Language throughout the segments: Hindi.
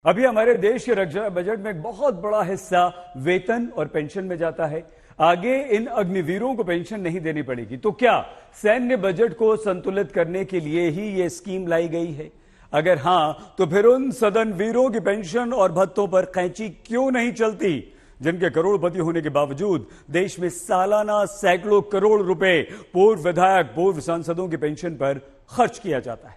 अभी हमारे देश के रक्षा बजट में एक बहुत बड़ा हिस्सा वेतन और पेंशन में जाता है। आगे इन अग्निवीरों को पेंशन नहीं देनी पड़ेगी, तो क्या सैन्य बजट को संतुलित करने के लिए ही ये स्कीम लाई गई है? अगर हां, तो फिर उन सदन वीरों की पेंशन और भत्तों पर कैंची क्यों नहीं चलती, जिनके करोड़पति होने के बावजूद देश में सालाना सैकड़ों करोड़ रुपए पूर्व विधायक, पूर्व सांसदों की पेंशन पर खर्च किया जाता है।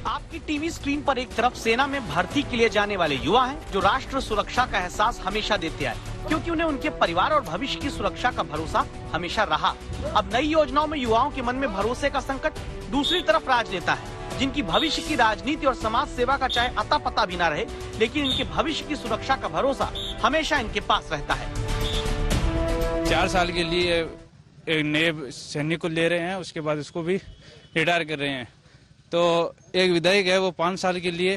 आपकी टीवी स्क्रीन पर एक तरफ सेना में भर्ती के लिए जाने वाले युवा हैं, जो राष्ट्र सुरक्षा का एहसास हमेशा देते आए, क्योंकि उन्हें उनके परिवार और भविष्य की सुरक्षा का भरोसा हमेशा रहा। अब नई योजनाओं में युवाओं के मन में भरोसे का संकट। दूसरी तरफ राजनेता है, जिनकी भविष्य की राजनीति और समाज सेवा का चाहे अता पता भी न रहे, लेकिन इनके भविष्य की सुरक्षा का भरोसा हमेशा इनके पास रहता है। 4 साल के लिए एक नए सैनिक को ले रहे हैं, उसके बाद उसको भी रिटायर कर रहे हैं। तो एक विधायक है, वो 5 साल के लिए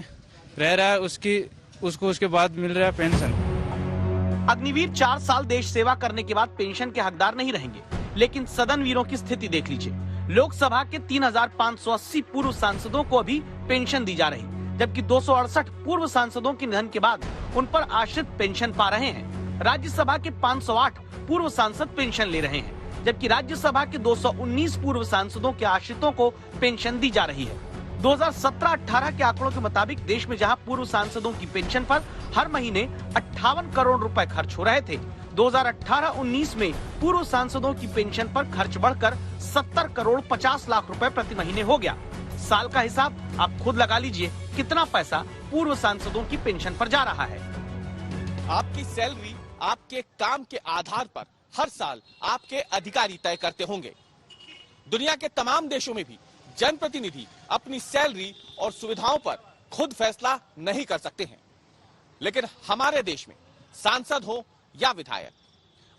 रह रहा है, उसको उसके बाद मिल रहा है पेंशन। अग्निवीर 4 साल देश सेवा करने के बाद पेंशन के हकदार नहीं रहेंगे, लेकिन सदन वीरों की स्थिति देख लीजिए। लोकसभा के 3580 पूर्व सांसदों को अभी पेंशन दी जा रही, जबकि 268 पूर्व सांसदों के निधन के बाद उन पर आश्रित पेंशन पा रहे हैं। राज्यसभा के 508 पूर्व सांसद पेंशन ले रहे हैं, जबकि राज्यसभा के 219 पूर्व सांसदों के आश्रितों को पेंशन दी जा रही है। 2017-18 के आंकड़ों के मुताबिक देश में जहां पूर्व सांसदों की पेंशन पर हर महीने 58 करोड़ रुपए खर्च हो रहे थे, 2018-19 में पूर्व सांसदों की पेंशन पर खर्च बढ़कर 70 करोड़ 50 लाख रुपए प्रति महीने हो गया। साल का हिसाब आप खुद लगा लीजिए, कितना पैसा पूर्व सांसदों की पेंशन पर जा रहा है। आपकी सैलरी आपके काम के आधार पर हर साल आपके अधिकारी तय करते होंगे। दुनिया के तमाम देशों में भी जनप्रतिनिधि अपनी सैलरी और सुविधाओं पर खुद फैसला नहीं कर सकते हैं, लेकिन हमारे देश में सांसद हो या विधायक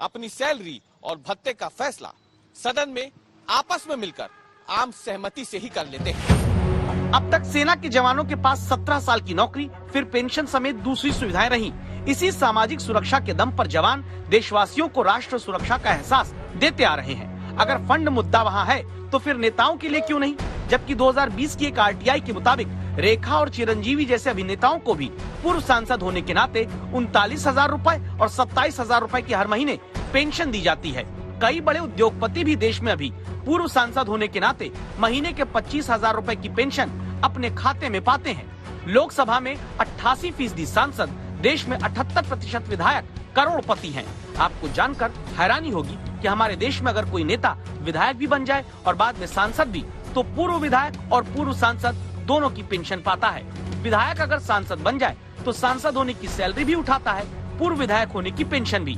अपनी सैलरी और भत्ते का फैसला सदन में आपस में मिलकर आम सहमति से ही कर लेते हैं। अब तक सेना के जवानों के पास 17 साल की नौकरी, फिर पेंशन समेत दूसरी सुविधाएं रही। इसी सामाजिक सुरक्षा के दम पर जवान देशवासियों को राष्ट्र सुरक्षा का एहसास देते आ रहे हैं। अगर फंड मुद्दा वहाँ है, तो फिर नेताओं के लिए क्यों नहीं? जबकि 2020 की एक आरटीआई के मुताबिक रेखा और चिरंजीवी जैसे अभिनेताओं को भी पूर्व सांसद होने के नाते 39,000 रुपए और 27,000 रुपए की हर महीने पेंशन दी जाती है। कई बड़े उद्योगपति भी देश में अभी पूर्व सांसद होने के नाते महीने के 25,000 रुपए की पेंशन अपने खाते में पाते हैं। लोकसभा में 88% सांसद, देश में 78% विधायक करोड़पति हैं। आपको जानकर हैरानी होगी कि हमारे देश में अगर कोई नेता विधायक भी बन जाए और बाद में सांसद भी, तो पूर्व विधायक और पूर्व सांसद दोनों की पेंशन पाता है। विधायक अगर सांसद बन जाए तो सांसद होने की सैलरी भी उठाता है, पूर्व विधायक होने की पेंशन भी।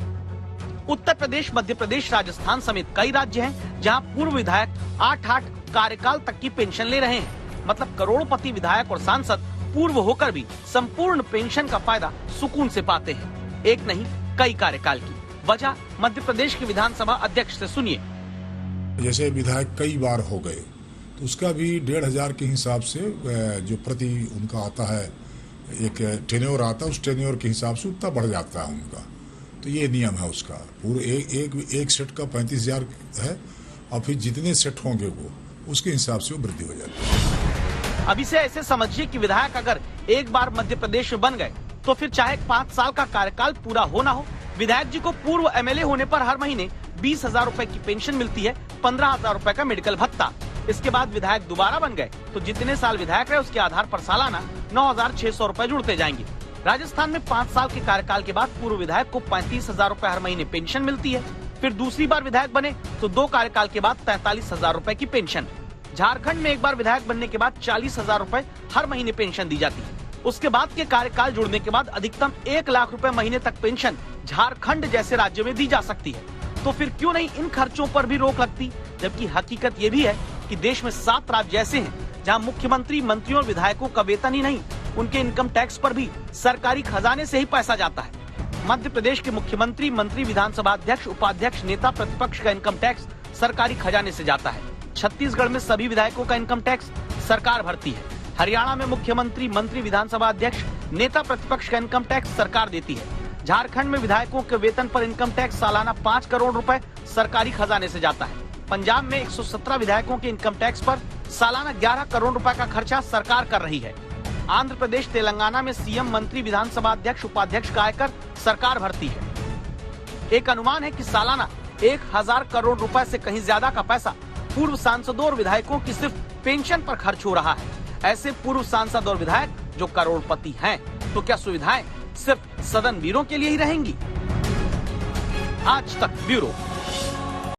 उत्तर प्रदेश, मध्य प्रदेश, राजस्थान समेत कई राज्य हैं जहां पूर्व विधायक 8 कार्यकाल तक की पेंशन ले रहे हैं। मतलब करोड़पति विधायक और सांसद पूर्व होकर भी संपूर्ण पेंशन का फायदा सुकून से पाते हैं। एक नहीं, कई कार्यकाल की। वजह मध्य प्रदेश के विधानसभा अध्यक्ष से सुनिए। जैसे विधायक कई बार हो गए, तो उसका भी 1,500 के हिसाब से जो प्रति उनका आता है, एक टेन्योर आता है, उस टेन्योर के हिसाब से उतना बढ़ जाता है उनका। तो ये नियम है उसका। पूरे एक सेट का 35,000 है, और फिर जितने सेट होंगे वो उसके हिसाब से वो वृद्धि हो जाती है। अभी से ऐसे समझिए कि विधायक अगर एक बार मध्य प्रदेश में बन गए, तो फिर चाहे 5 साल का कार्यकाल पूरा हो ना हो, विधायक जी को पूर्व एमएलए होने पर हर महीने 20,000 रुपए की पेंशन मिलती है, 15,000 रुपए का मेडिकल भत्ता। इसके बाद विधायक दोबारा बन गए तो जितने साल विधायक रहे उसके आधार पर सालाना 9,600 रुपए जुड़ते जाएंगे। राजस्थान में 5 साल के कार्यकाल के बाद पूर्व विधायक को 35,000 रुपए हर महीने पेंशन मिलती है। फिर दूसरी बार विधायक बने तो 2 कार्यकाल के बाद 43,000 रुपए की पेंशन। झारखंड में एक बार विधायक बनने के बाद 40,000 रुपए हर महीने पेंशन दी जाती है। उसके बाद के कार्यकाल जुड़ने के बाद अधिकतम 1 लाख रुपए महीने तक पेंशन झारखंड जैसे राज्यों में दी जा सकती है। तो फिर क्यों नहीं इन खर्चों पर भी रोक लगती? जबकि हकीकत ये भी है कि देश में 7 राज्य ऐसे हैं जहां मुख्यमंत्री, मंत्रियों और विधायकों का वेतन ही नहीं, उनके इनकम टैक्स पर भी सरकारी खजाने से ही पैसा जाता है। मध्य प्रदेश के मुख्यमंत्री, मंत्री, विधानसभा अध्यक्ष, उपाध्यक्ष, नेता प्रतिपक्ष का इनकम टैक्स सरकारी खजाने से जाता है। छत्तीसगढ़ में सभी विधायकों का इनकम टैक्स सरकार भरती है। हरियाणा में मुख्यमंत्री, मंत्री, विधानसभा अध्यक्ष, नेता प्रतिपक्ष का इनकम टैक्स सरकार देती है। झारखंड में विधायकों के वेतन पर इनकम टैक्स सालाना 5 करोड़ रुपए सरकारी खजाने से जाता है। पंजाब में 117 विधायकों के इनकम टैक्स पर सालाना 11 करोड़ रुपए का खर्चा सरकार कर रही है। आंध्र प्रदेश, तेलंगाना में सीएम, मंत्री, विधानसभा अध्यक्ष, उपाध्यक्ष का आयकर सरकार भरती है। एक अनुमान है कि सालाना 1000 करोड़ रुपए से कहीं ज्यादा का पैसा पूर्व सांसदों और विधायकों की सिर्फ पेंशन पर खर्च हो रहा है। ऐसे पूर्व सांसद और विधायक जो करोड़पति हैं, तो क्या सुविधाएं सिर्फ सदन वीरों के लिए ही रहेंगी? आज तक ब्यूरो।